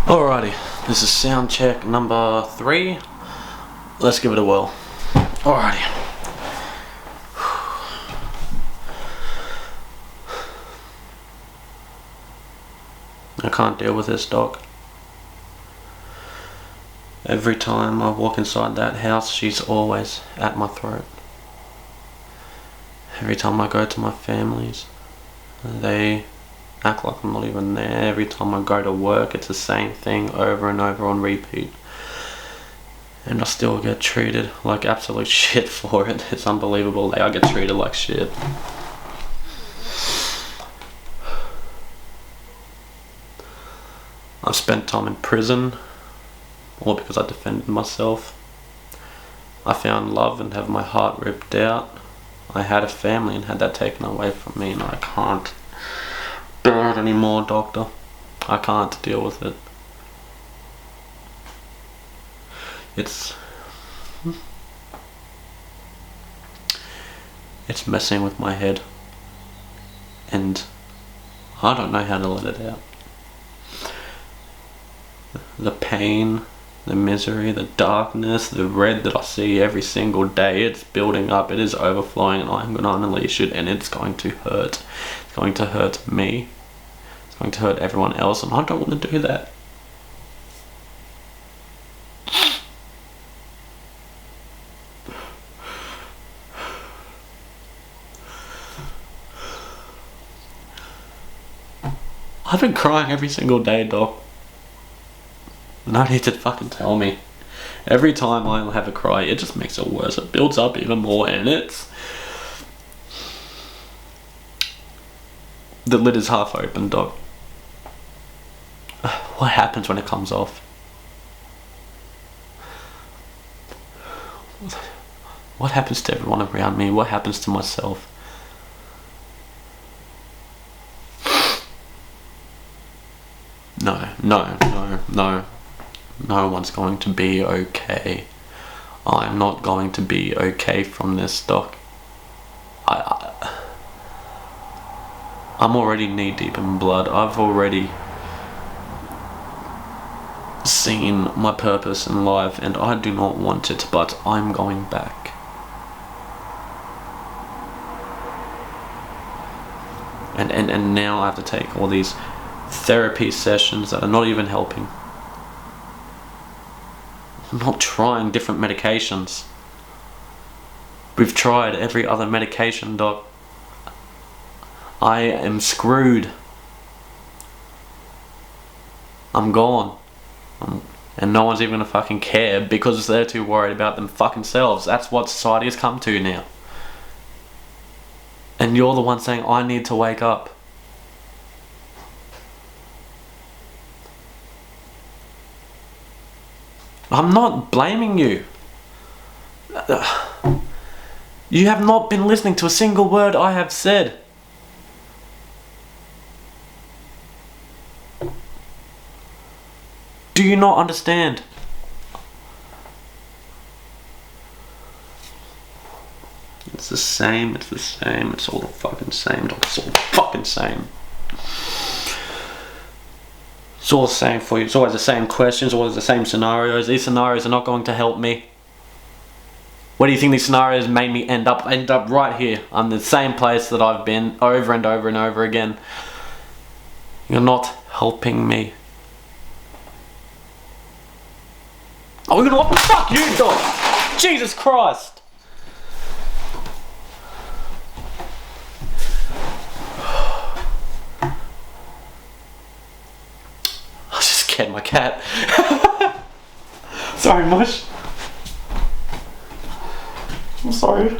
Alrighty, this is sound check number 3. Let's give it a whirl. Alrighty. I can't deal with this, Doc. Every time I walk inside that house, she's always at my throat. Every time I go to my family's, they act like I'm not even there. Every time I go to work, it's the same thing over and over on repeat. And I still get treated like absolute shit for it. It's unbelievable that I get treated like shit. I've spent time in prison, all because I defended myself. I found love and have my heart ripped out. I had a family and had that taken away from me, and I can't bear it anymore, doctor. I can't deal with it. It's messing with my head, and I don't know how to let it out. The pain, the misery, the darkness, the red that I see every single day, it's building up, it is overflowing, and I'm going to unleash it, and it's going to hurt. It's going to hurt me. It's going to hurt everyone else, and I don't want to do that. I've been crying every single day, Doc. No need to fucking tell me. Every time I have a cry, it just makes it worse. It builds up even more, and the lid is half open, Doc. What happens when it comes off? What happens to everyone around me? What happens to myself? No. No one's going to be okay. I'm not going to be okay from this, Doc. I'm already knee deep in blood. I've already seen my purpose in life, and I do not want it, but I'm going back. And now I have to take all these therapy sessions that are not even helping. I'm not trying different medications. We've tried every other medication, Doc. I am screwed. I'm gone. And no one's even gonna fucking care because they're too worried about them fucking selves. That's what society has come to now. And you're the one saying I need to wake up. I'm not blaming you. You have not been listening to a single word I have said. Do you not understand? It's the same, it's all the fucking same, it's all the fucking same. It's all the same for you. It's always the same questions, always the same scenarios. These scenarios are not going to help me. What do you think these scenarios made me end up right here? I'm the same place that I've been over and over and over again. You're not helping me. Oh, you know what? Fuck you, dog! Jesus Christ! My cat. Sorry, Mush. I'm sorry.